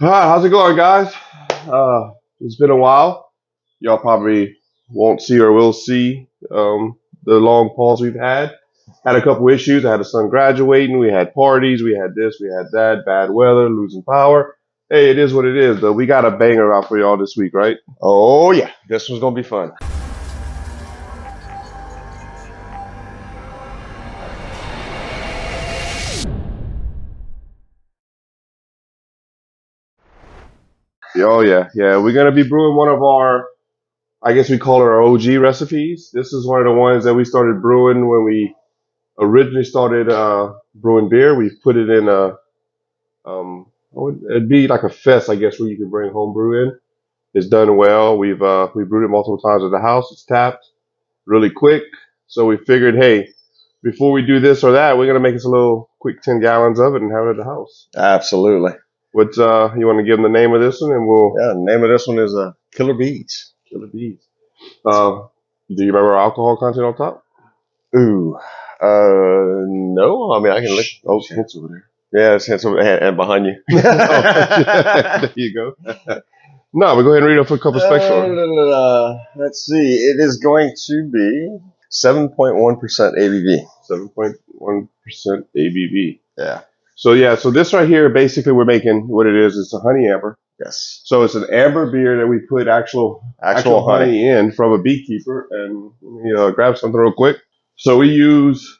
Hi, how's it going, guys? It's been a while. Y'all probably won't see or will see the long pause we've had. Had a couple issues. I had a son graduating. We had parties. We had this. We had that. Bad weather. Losing power. Hey, it is what it is, though. We got a banger out for y'all this week, right? Oh yeah, this was gonna be fun. Oh yeah. We're gonna be brewing one of our, I guess we call it our OG recipes. This is one of the ones that we started brewing when we originally started brewing beer. We put it in a it'd be like a fest, I guess, where you can bring home brew in. It's done well. We brewed it multiple times at the house. It's tapped really quick. So we figured, hey, before we do this or that, we're gonna make us a little quick 10 gallons of it and have it at the house. Absolutely. What you want to give them the name of this one, and we'll Yeah, the name of this one is Killer Bees. kill the bees. Do you remember our alcohol content on top? Ooh, no. I mean, I can look. Oh, hints over there. Yeah, it's and behind you. There you go. No, but go ahead and read off a couple specs for it. Let's see. It is going to be 7.1% ABV. 7.1% ABV. Yeah. So this right here, basically, we're making what it is. It's a honey amber. Yes. So it's an amber beer that we put actual honey in from a beekeeper. And grab something real quick. So we use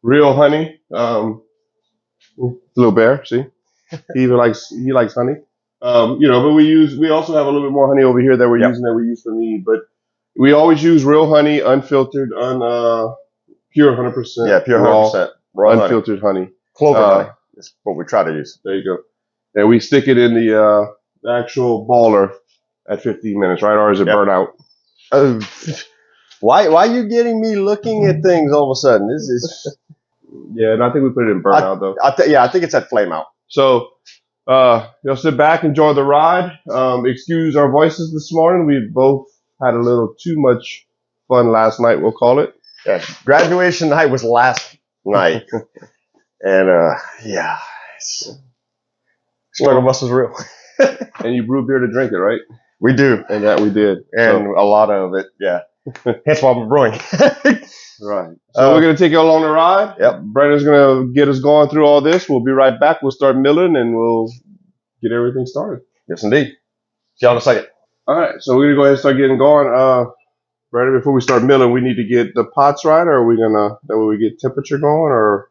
real honey. Little bear, see, he likes honey. But we also have a little bit more honey over here that we're Yep. using that we use for mead. But we always use real honey, unfiltered, pure 100%. Yeah, pure 100% raw unfiltered honey. Clover honey is what we try to use. There you go. And we stick it in the actual baller at 15 minutes, right? Or is it burnt out? Why are you getting me looking at things all of a sudden? This is Yeah, and I think we put it in burnt out though. I think it's at flame out. So sit back, enjoy the ride. Excuse our voices this morning. We both had a little too much fun last night, we'll call it. Yeah, graduation night was last night. And struggle bus was real. And you brew beer to drink it, right? We do. And that we did. And a lot of it, yeah. Hence why we're brewing. Right. So we're going to take you along the ride. Yep. Brandon's going to get us going through all this. We'll be right back. We'll start milling and we'll get everything started. Yes, indeed. See y'all in a second. All right. So we're going to go ahead and start getting going. Brandon, before we start milling, we need to get the pots right, or are we going to, that way we get temperature going, or?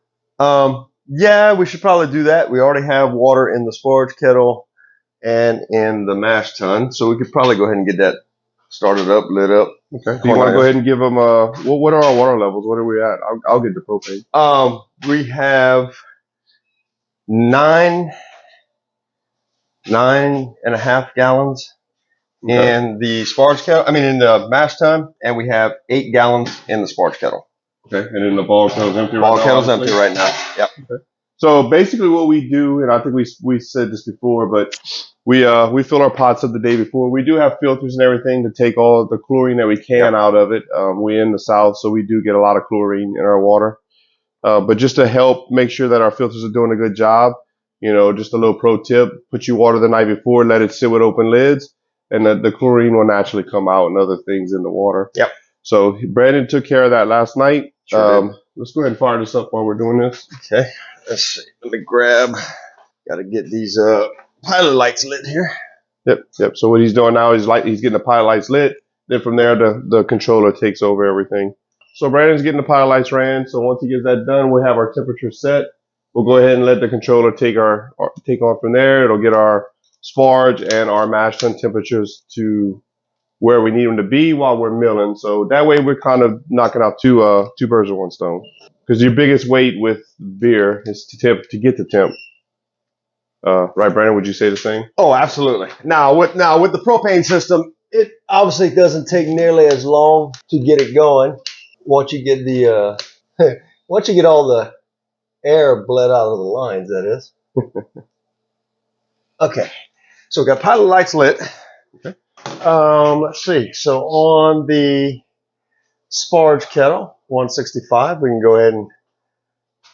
Yeah, we should probably do that. We already have water in the sporge kettle and in the mash tun, so we could probably go ahead and get that started up, lit up. Okay. Do you want to go ahead and give them what are our water levels? What are we at? I'll get the propane. We have 9.5 gallons in the sporge kettle. I mean, in the mash tun, and we have 8 gallons in the sporge kettle. Okay. And then the ball kettle's empty. Ball kettle's empty right now. Yep. Okay. So basically, what we do, and I think we said this before, but we fill our pots up the day before. We do have filters and everything to take all the chlorine that we can out of it. We're in the South, so we do get a lot of chlorine in our water. But just to help make sure that our filters are doing a good job, just a little pro tip: put your water the night before, let it sit with open lids, and the chlorine will naturally come out and other things in the water. Yep. So Brandon took care of that last night. Sure Let's go ahead and fire this up while we're doing this. Okay. Let's see. Let me grab. Got to get these pilot lights lit here. Yep. So what he's doing now is he's getting the pilot lights lit. Then from there, the controller takes over everything. So Brandon's getting the pilot lights ran. So once he gets that done, we'll have our temperature set. We'll go ahead and let the controller take on from there. It'll get our sparge and our mash tun temperatures to where we need them to be while we're milling. So that way we're kind of knocking out two birds with one stone. Because your biggest weight with beer is to get the temp. Right, Brandon? Would you say the same? Oh, absolutely. Now with the propane system, it obviously doesn't take nearly as long to get it going. Once you get once you get all the air bled out of the lines, that is. Okay. So we got pilot lights lit. Okay. Let's see. So on the sporge kettle, 165, we can go ahead and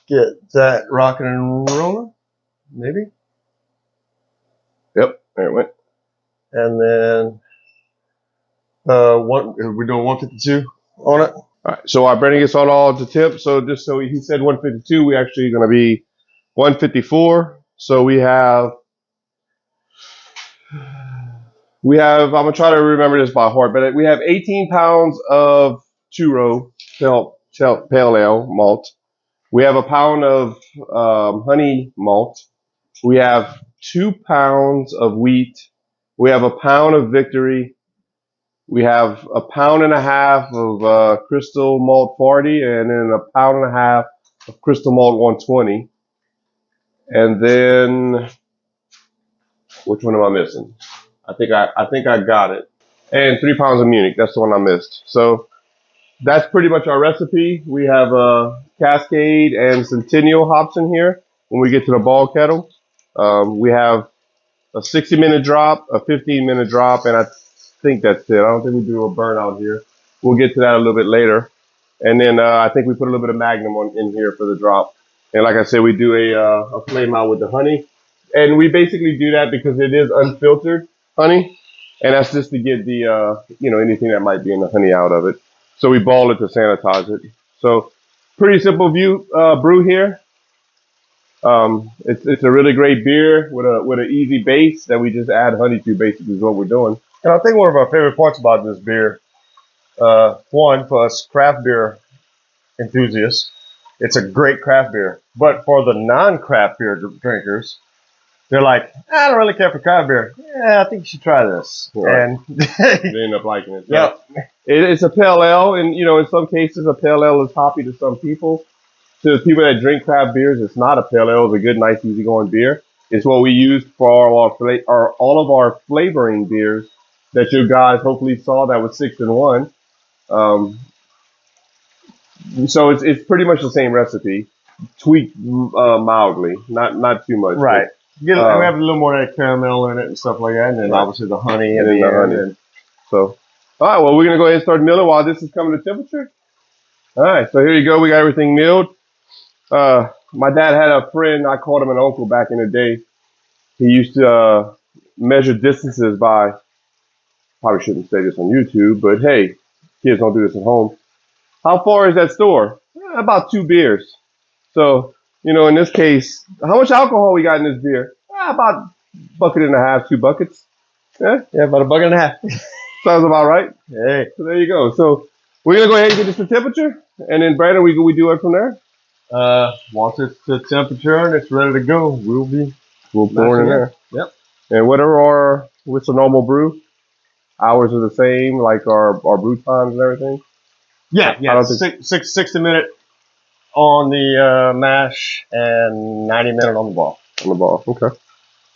get that rocking and rolling. Maybe. Yep, there it went. And then we're doing 152 on it. All right, so our Brandon gets all to temp. So just so he said 152, we actually going to be 154. So I'm gonna try to remember this by heart, but we have 18 pounds of two-row pale ale malt. We have a pound of honey malt. We have 2 pounds of wheat. We have a pound of Victory. We have a pound and a half of Crystal Malt 40, and then a pound and a half of Crystal Malt 120. And then which one am I missing? I think I got it. And 3 pounds of Munich. That's the one I missed. So that's pretty much our recipe. We have Cascade and Centennial hops in here. When we get to the ball kettle, we have a 60-minute drop, a 15-minute drop, and I think that's it. I don't think we do a burnout here. We'll get to that a little bit later. And then I think we put a little bit of Magnum in here for the drop. And like I said, we do a flame out with the honey. And we basically do that because it is unfiltered honey. And that's just to get the, anything that might be in the honey out of it. So we ball it to sanitize it. So pretty simple brew here. It's a really great beer with an easy base that we just add honey to. Basically, is what we're doing. And I think one of our favorite parts about this beer, one for us craft beer enthusiasts, it's a great craft beer. But for the non-craft beer drinkers, they're like, I don't really care for craft beer. Yeah, I think you should try this. Right. And They end up liking it. Yep. It's a pale ale, and in some cases, a pale ale is hoppy to some people. To the people that drink craft beers, it's not a pale ale. It's a good, nice, easygoing beer. It's what we use for all of our flavoring beers that you guys hopefully saw that was 6-in-1. So it's pretty much the same recipe, tweaked mildly, not too much. right. But, We have a little more of that caramel in it and stuff like that. And then Right. obviously the honey And and then the the honey. honey. So, all right, well, we're going to go ahead and start milling while this is coming to temperature. All right, so here you go. We got everything milled. My dad had a friend, I called him an uncle back in the day. He used to measure distances by, probably shouldn't say this on YouTube, but hey, kids don't do this at home. How far is that store? About 2 beers. So, in this case, how much alcohol we got in this beer? About bucket and a half, 2 buckets. Yeah, About a bucket and a half. sounds about right. Hey. So there you go. So we're gonna go ahead and get this to temperature, and then Brandon, we do it from there. Once it's the temperature and it's ready to go, We'll pour it in there. Yep. And what's a normal brew? Hours are the same, like our brew times and everything. Yeah, I don't think- 60 minute on the mash and 90 minute on the ball. On the ball. Okay.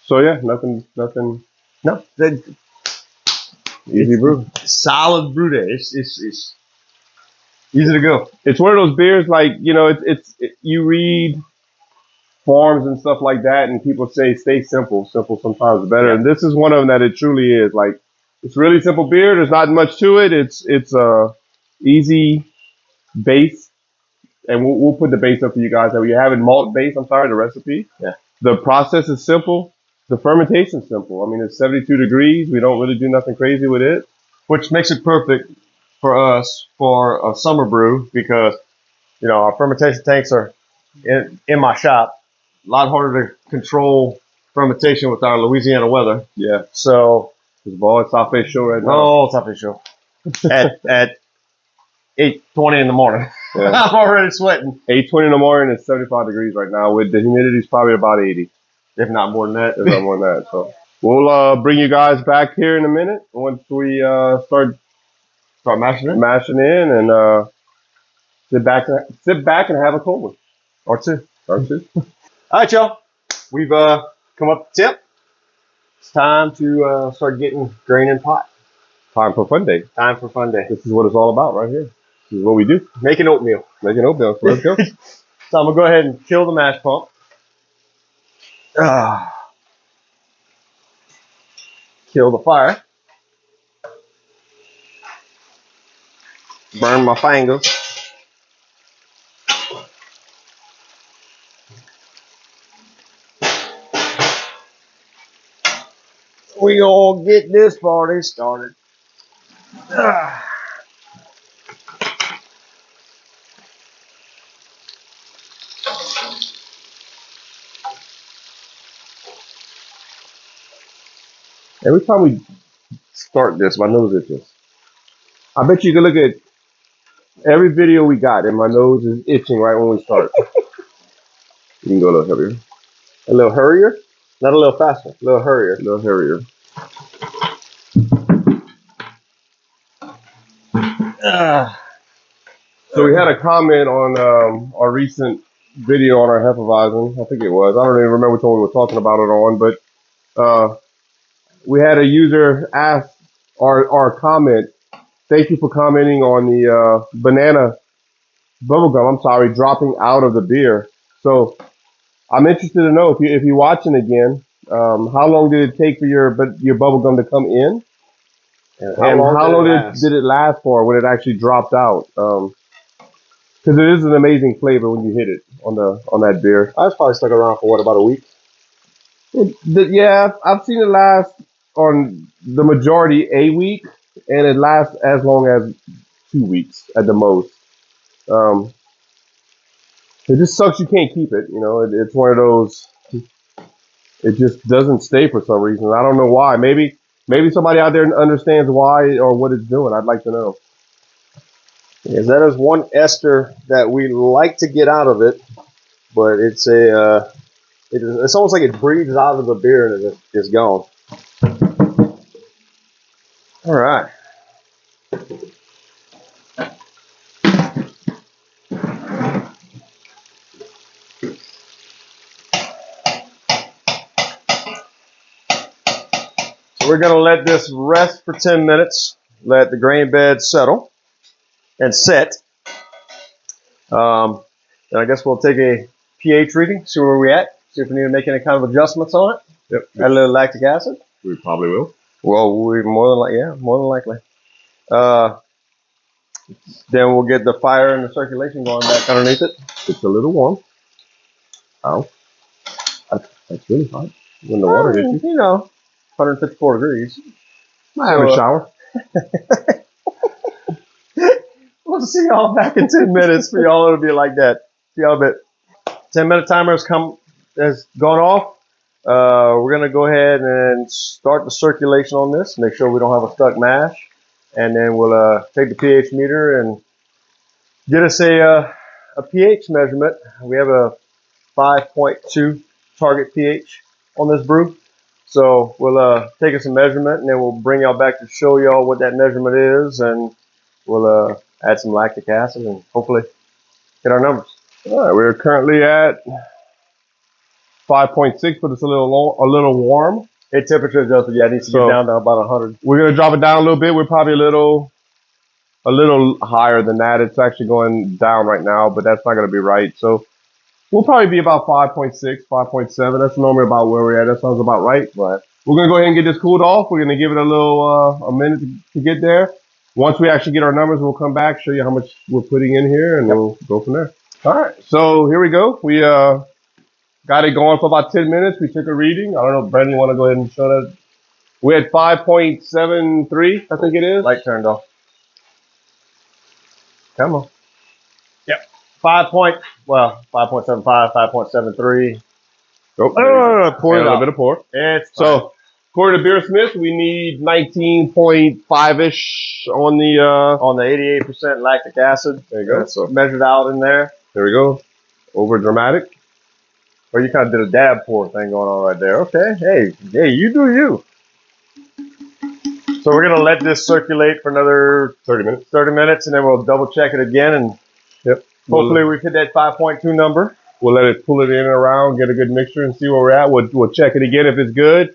So yeah, nothing. No, Easy brew. solid brew day. It's easy to go. It's one of those beers like you read forums and stuff like that, and people say stay simple. Simple sometimes is better, Yeah. and this is one of them that it truly is. Like it's really simple beer. There's not much to it. It's a easy base, and we'll put the base up for you guys. That we have it malt base. I'm sorry, the recipe. Yeah. The process is simple. The fermentation is simple. I mean, it's 72 degrees. We don't really do nothing crazy with it. Which makes it perfect for us for a summer brew because, our fermentation tanks are in my shop. A lot harder to control fermentation with our Louisiana weather. Yeah. So, It's ball. It's off face show right now. oh, it's not for sure. At 8:20 in the morning. Yeah. I'm already sweating. 8:20 in the morning. It's 75 degrees right now. With the humidity, is probably about 80. If not more than that. If not more than that. So we'll bring you guys back here in a minute once we start Start mashing in and sit back and have a cold one or two. or two. All right, y'all. We've come up to tip. It's time to start getting grain in pot. Time for fun day. Time for fun day. This is what it's all about right here. This is what we do. Making oatmeal. Making oatmeal. So let's go. So I'm going to go ahead and kill the mash pump. Kill the fire. Burn my fingers. We gonna get this party started. Ah. Every time we start this, my nose itches. I bet you can look at every video we got, and my nose is itching right when we start. You can go a little heavier. A little hurrier, not a little faster. A little hurrier. A little heavier. Ah. So we had a comment on our recent video on our Hefeweizen. I think it was. I don't even remember which one we were talking about it on, but we had a user ask our comment. Thank you for commenting on the banana bubblegum. I'm sorry, dropping out of the beer. So I'm interested to know if you're watching again, how long did it take for your bubblegum to come in, And and how long did it last for when it actually dropped out? Because it is an amazing flavor when you hit it on that beer. I was probably stuck around for what, about a week? Yeah, I've seen it last on the majority a week, and it lasts as long as 2 weeks at the most. Um, it just sucks you can't keep it. You know, it's one of those. It just doesn't stay for some reason. I don't know why. Maybe somebody out there understands why or what it's doing. I'd like to know. Yes, that is one ester that we like to get out of it, but it's it's almost like it breathes out of the beer and it's gone. All right. So we're going to let this rest for 10 minutes, let the grain bed settle and set. And I guess we'll take a pH reading, see where we're at, see if we need to make any kind of adjustments on it. Yep. Add a little lactic acid. We probably will. Well, we more than likely. Then we'll get the fire and the circulation going back underneath it. It's a little warm. Ow. That's really hot. When the water hits you. You know, 154 degrees. I have a shower. We'll see y'all back in 10 minutes. For y'all, it'll be like that. See y'all a bit. 10-minute timer has gone off. We're going to go ahead and start the circulation on this. Make sure we don't have a stuck mash. And then we'll take the pH meter and get us a pH measurement. We have a 5.2 target pH on this brew. So we'll take us a measurement, and then we'll bring y'all back to show y'all what that measurement is, and we'll add some lactic acid and hopefully hit our numbers. All right, we're currently at 5.6, but it's a little warm. It temperature adjusted. Yeah, it needs to get down to about 100. We're gonna drop it down a little bit. We're probably a little higher than that. It's actually going down right now, but that's not gonna be right. So we'll probably be about 5.6, 5.7. That's normally about where we're at. That sounds about right. But we're gonna go ahead and get this cooled off. We're gonna give it a minute to get there. Once we actually get our numbers, we'll come back, show you how much we're putting in here, and we'll go from there. All right, so here we go. We got it going for about 10 minutes. We took a reading. I don't know, Brandon, you want to go ahead and show that? We had 5.73, I think it is. Light turned off. Come on. Yep. 5.75, 5.73. Oh, pour it a out. little bit of pour. It's so, according to Beer Smith, we need 19.5-ish on the 88% lactic acid. There you go. So measured out in there. There we go. Over dramatic. Or you kind of did a dab pour thing going on right there. Okay. Hey, you do you. So we're going to let this circulate for another 30 minutes, and then we'll double check it again, and hopefully we've hit that 5.2 number. We'll let it pull it in and around, get a good mixture, and see where we're at. We'll check it again if it's good.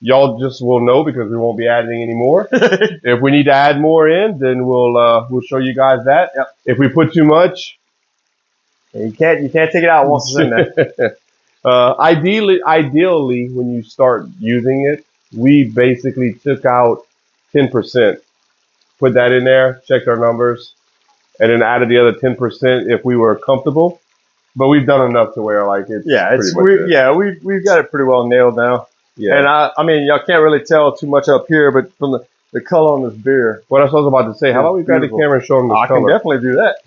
Y'all just will know because we won't be adding any more. If we need to add more in, then we'll show you guys that. Yep. If we put too much, you can't take it out once it's in there. Ideally, when you start using it, we basically took out 10%, put that in there, checked our numbers, and then added the other 10% if we were comfortable. But we've done enough to where like it's we've got it pretty well nailed down. Yeah. And I mean, y'all can't really tell too much up here, but from the color on this beer. What I was about to say, how about we grab the Beautiful. camera and show them the I color? can definitely do that.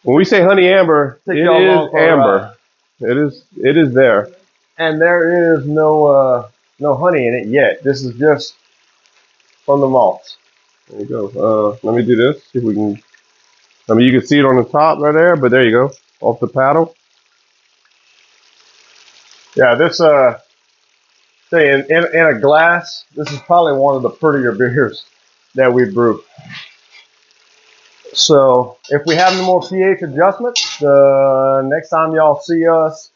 When we say honey amber, Take it y'all is along for a amber. It is there. And there is no honey in it yet. This is just from the malt. There you go. Let me do this. See if we can. I mean, you can see it on the top right there, but there you go, off the paddle. Yeah, this thing in a glass. This is probably one of the prettier beers that we brew. So if we have no more pH adjustments, the next time y'all see us,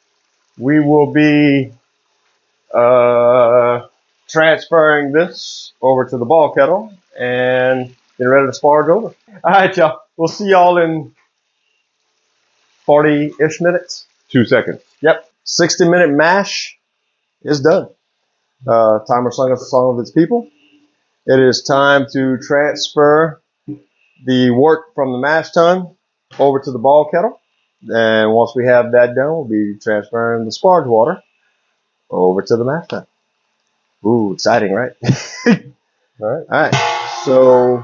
we will be transferring this over to the ball kettle and getting ready to sparge over. All right, y'all. We'll see y'all in 40-ish minutes. 2 seconds. Yep. 60-minute mash is done. Timer sung us a song of its people. It is time to transfer the wort from the mash tun over to the ball kettle. And once we have that done, we'll be transferring the sparge water over to the mash tun. Ooh, exciting, right? All right. So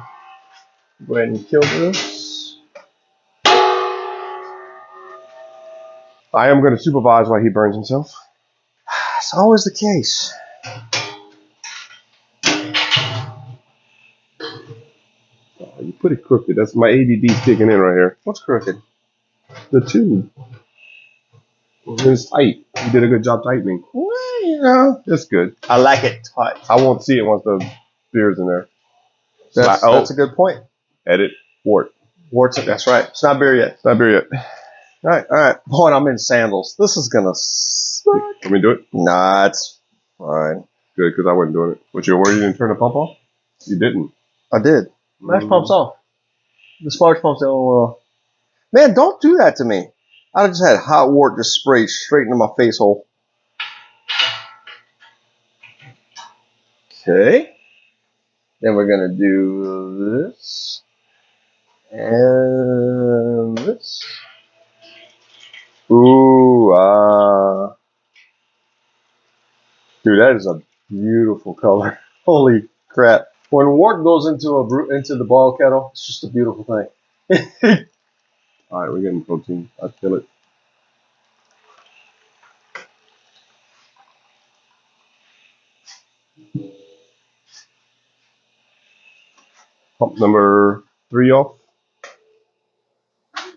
go ahead and kill this. I am going to supervise while he burns himself. It's always the case. Oh, you put it crooked. That's my ADD sticking in right here. What's crooked? The tube. It's tight. You did a good job tightening. Well, you know, It's good. I like it tight. I won't see it once the beer's in there. That's a good point. Edit. Wort. Warts, that's right. It's not beer yet. It's not beer yet. All right. Boy, I'm in sandals. This is gonna suck. Let me do it. Nah, it's fine. Good, because I wasn't doing it. But you're worried you didn't turn the pump off? You didn't. I did. Mash pump's off. The sparge pump's on. Man, don't do that to me. I just had hot wort just sprayed straight into my face hole. Okay. Then we're gonna do this and this. Ooh, dude, that is a beautiful color. Holy crap! When wort goes into the ball kettle, it's just a beautiful thing. All right, we're getting protein. I feel it. Pump number 3 off. There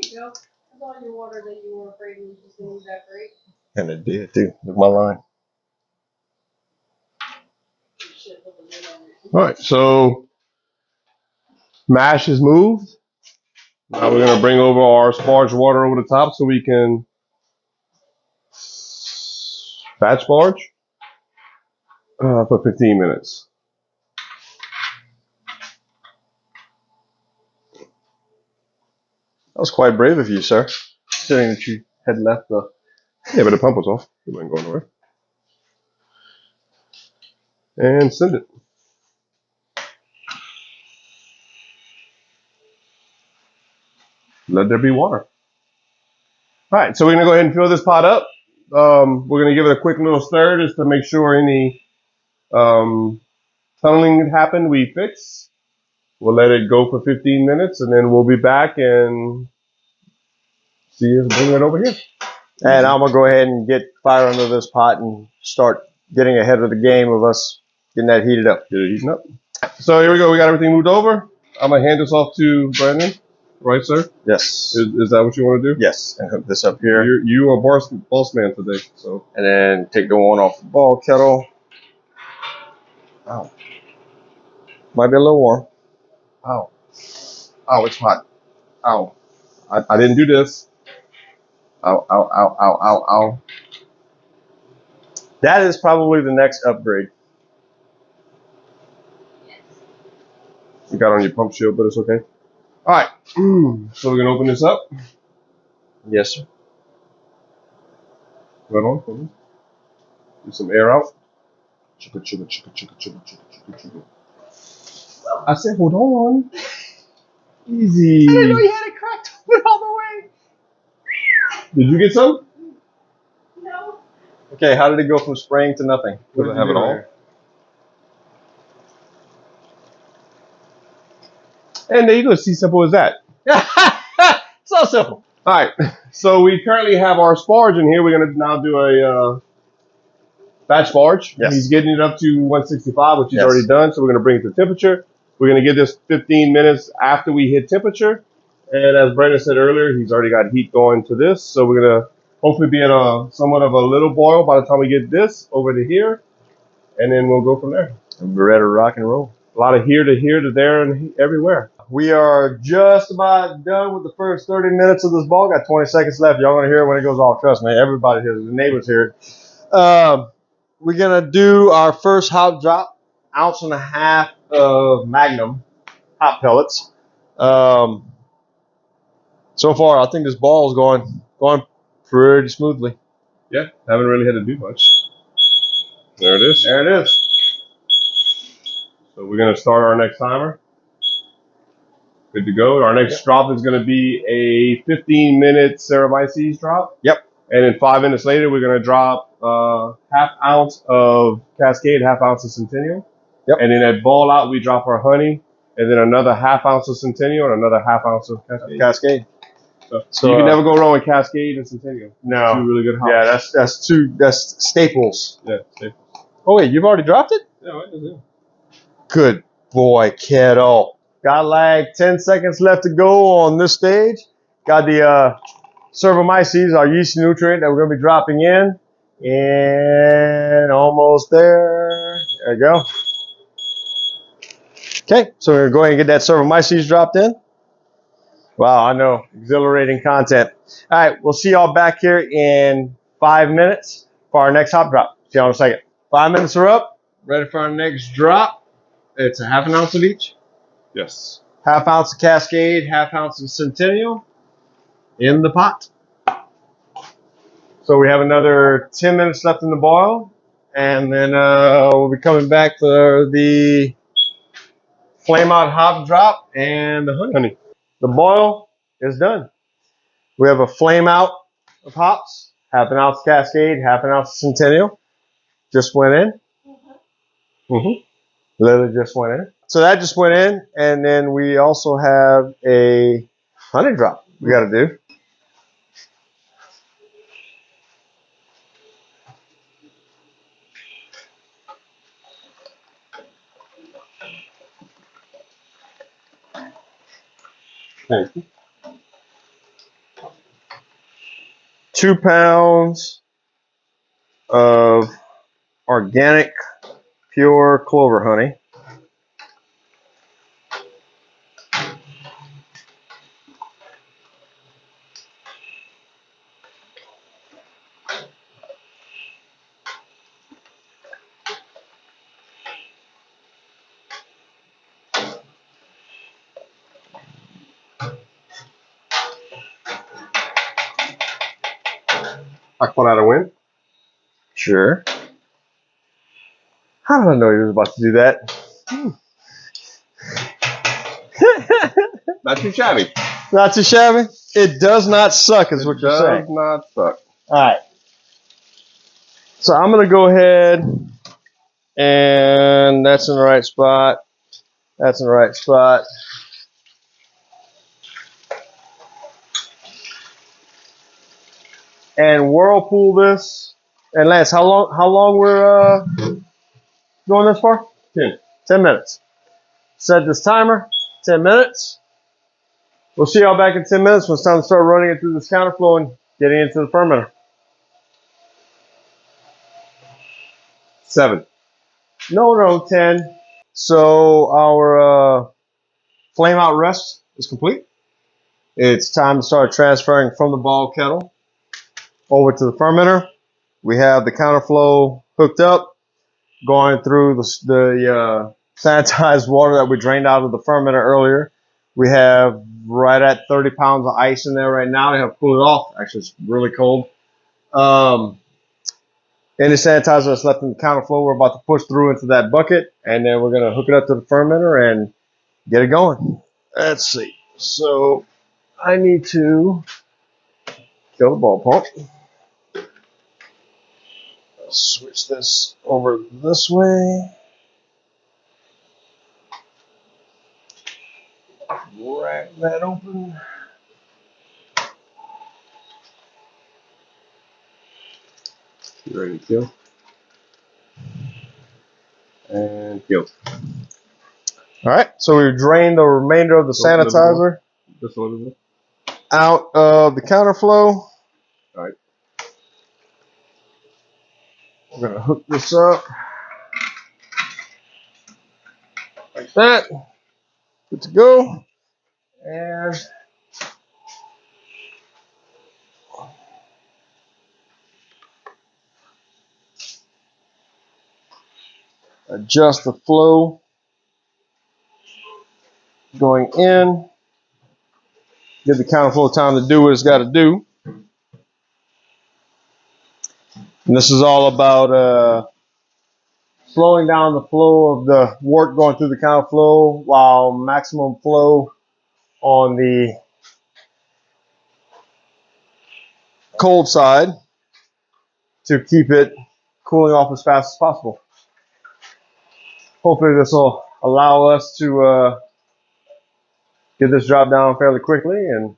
you go. That's all your water that you were afraid was just going to evaporate. And it did too. Look my line. You should put the lid on it. All right, so mash is moved. Now we're gonna bring over our sparge water over the top so we can batch sparge for 15 minutes. That was quite brave of you, sir. Considering that you had left the. Yeah, but the pump was off. It wasn't going nowhere. And send it. Let there be water. All right, so we're gonna go ahead and fill this pot up. We're gonna give it a quick little stir just to make sure any tunneling that happened we fix. We'll let it go for 15 minutes and then we'll be back and see us bring it over here. And I'm gonna go ahead and get fire under this pot and start getting ahead of the game of us getting that heated up. Get it heating up. So here we go. We got everything moved over. I'm gonna hand this off to Brandon. Right, sir? Yes. Is that what you want to do? Yes. And hook this up here. You are boss man today. So. And then take the one off the ball kettle. Ow. Might be a little warm. Ow. Ow, it's hot. Ow. I didn't do this. Ow, ow, ow, ow, ow, ow. That is probably the next upgrade. You got on your pump shield, but it's okay. All right. So we're gonna open this up. Yes, sir. Right on. For me. Get some air out. Chugga, chugga, chugga, chugga, chugga, chugga, chugga, chugga. I said, hold on. Easy. I didn't know you had it cracked open all the way. Did you get some? No, Okay, how did it go from spraying to nothing? What Does did it have you it do all? here? And there you go. See, simple as that. So simple. All right. So we currently have our sparge in here. We're gonna now do a batch sparge. Yes. He's getting it up to 165, which he's Yes. already done. So we're gonna bring it to temperature. We're gonna give this 15 minutes after we hit temperature. And as Brandon said earlier, he's already got heat going to this. So we're gonna hopefully be at a somewhat of a little boil by the time we get this over to here, and then we'll go from there. We're ready to rock and roll. A lot of here to there and everywhere. We are just about done with the first 30 minutes of this ball. Got 20 seconds left. Y'all gonna hear it when it goes off. Trust me, everybody hears it. The neighbors hear it. We're gonna do our first hop drop, 1.5 ounces of Magnum hop pellets. So far, I think this ball is going pretty smoothly. Yeah, haven't really had to do much. There it is. There it is. So we're gonna start our next timer. Good to go. Our next drop is going to be a 15-minute Cerevisices drop. Yep. And then 5 minutes later, we're going to drop half ounce of Cascade, half ounce of Centennial. Yep. And then at ball out, we drop our honey, and then another half ounce of Centennial and another half ounce of Cascade. So you can never go wrong with Cascade and Centennial. No. Two really good hops. Yeah, that's staples. Yeah, staples. Oh wait, you've already dropped it? Yeah, right, that's it. Good boy, kiddo. Got like 10 seconds left to go on this stage. Got the Cerevisices, our yeast nutrient that we're going to be dropping in. And almost there. There you go. Okay, so we're going to go ahead and get that Cerevisices dropped in. Wow, I know. Exhilarating content. All right, we'll see y'all back here in 5 minutes for our next hop drop. See y'all in a second. 5 minutes are up. Ready for our next drop. It's a half an ounce of each. Yes. Half ounce of Cascade, half ounce of Centennial in the pot. So we have another 10 minutes left in the boil. And then we'll be coming back for the flame out hop drop and the honey. The boil is done. We have a flame out of hops, half an ounce Cascade, half an ounce Centennial. Just went in. Literally just went in. So that just went in, and then we also have a honey drop we got to do. Thank you. 2 pounds of organic pure clover honey. I call that a win. Sure. How did I know he was about to do that? Not too shabby. Not too shabby. It does not suck, is what you're saying. Does not suck. All right. So I'm going to go ahead, and that's in the right spot. That's in the right spot. And whirlpool this. And Lance, how long we're going this for? 10 minutes. Set this timer. 10 minutes. We'll see y'all back in 10 minutes when it's time to start running it through this counterflow and getting into the fermenter. 7. No, 10. So our flame out rest is complete. It's time to start transferring from the ball kettle over to the fermenter. We have the counterflow hooked up, going through the sanitized water that we drained out of the fermenter earlier. We have right at 30 pounds of ice in there right now. They have cooled it off. Actually, it's really cold. Any sanitizer that's left in the counterflow, we're about to push through into that bucket, and then we're going to hook it up to the fermenter and get it going. Let's see. So I need to kill the ball pump. Switch this over this way. Rack that open. You ready to kill? And kill. All right, so we drained the remainder of the Don't let it go. sanitizer Just a little bit. out of the counterflow. All right. We're gonna hook this up like that. Good to go. And adjust the flow going in. Give the counterflow time to do what it's got to do. And this is all about slowing down the flow of the wort going through the counterflow while maximum flow on the cold side to keep it cooling off as fast as possible. Hopefully this will allow us to get this drop down fairly quickly. And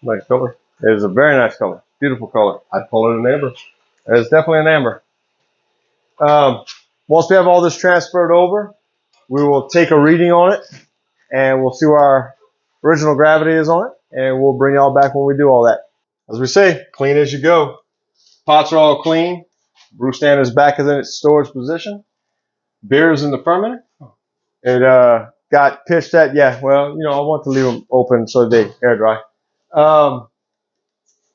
Nice color. it is a very nice color, beautiful color. I'd call it an amber. It's definitely an amber. Once we have all this transferred over, we will take a reading on it and we'll see where our original gravity is on it, and we'll bring y'all back when we do all that. As we say, clean as you go. Pots are all clean. Brew stand is back in its storage position. Beer is in the fermenter. It got pitched at, I want to leave them open so they air dry.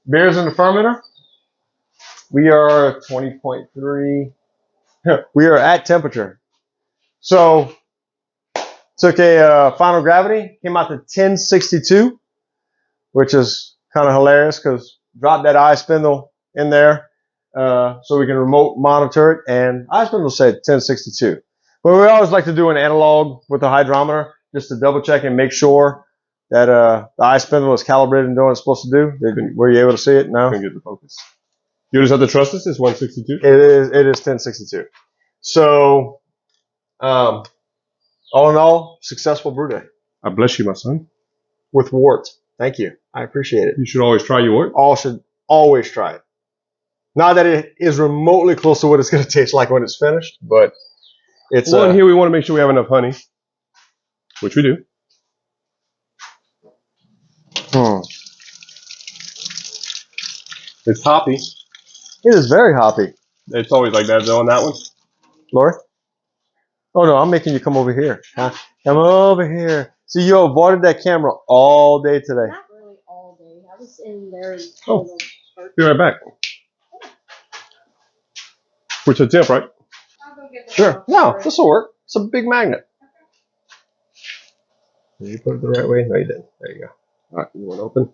Beer is in the fermenter. We are 20.3. We are at temperature. So took a final gravity, came out to 1062, which is kind of hilarious because dropped that eye spindle in there so we can remote monitor it, and eye spindle said 1062. But we always like to do an analog with the hydrometer just to double check and make sure that the eye spindle is calibrated and doing what it's supposed to do. Were you able to see it? No? Couldn't get the focus. You just have to trust us. It's 162. It is 1062. So, all in all, successful brew day I bless you, my son. with wort. Thank you. I appreciate it. You should always try your work. All should always try it. Not that it is remotely close to what it's going to taste like when it's finished, but it's Well, in here we want to make sure we have enough honey, which we do. It's hoppy. It is very hoppy. It's always like that though on that one. Lori? Oh no, I'm making you come over here. Huh? Come over here. See, you avoided that camera all day today. Not really all day. I was in there. Oh. Be right back. Which is a tip, right? I'll go get the Sure. box. No, this will work. It's a big magnet. Did you put it the right way? No, you didn't. There you go. All right, you want to open?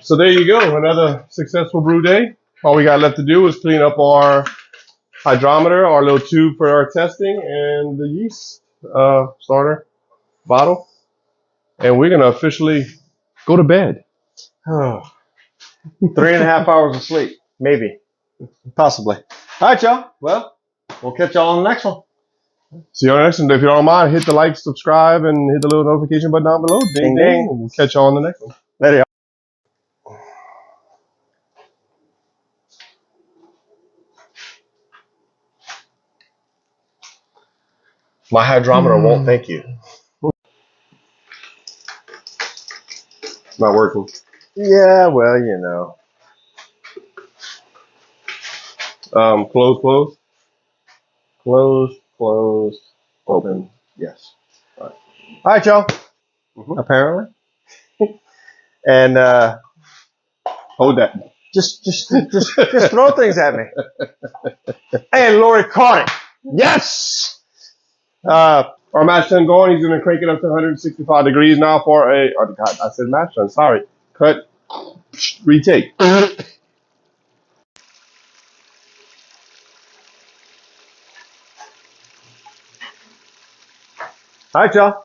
So there you go, another successful brew day. All we got left to do is clean up our hydrometer, our little tube for our testing, and the yeast starter bottle. And we're going to officially go to bed. Oh. 3.5 hours of sleep. Maybe. Possibly. All right, y'all. Well, we'll catch y'all on the next one. See you on the next one. If you don't mind, hit the like, subscribe, and hit the little notification button down below. Ding, Ding, ding. ding. And we'll catch y'all on the next one. Later, y'all. My hydrometer won't thank you. It's not working. Yeah, well, you know. Close, close. Closed, closed, open. Yes. All right, y'all. Mhm. Apparently. And Hold that. just throw things at me. And Lori caught it. Yes. Our mash tun going. He's going to crank it up to 165 degrees now for a. Oh God, I said mash tun. Sorry. Cut. Retake. All right, y'all.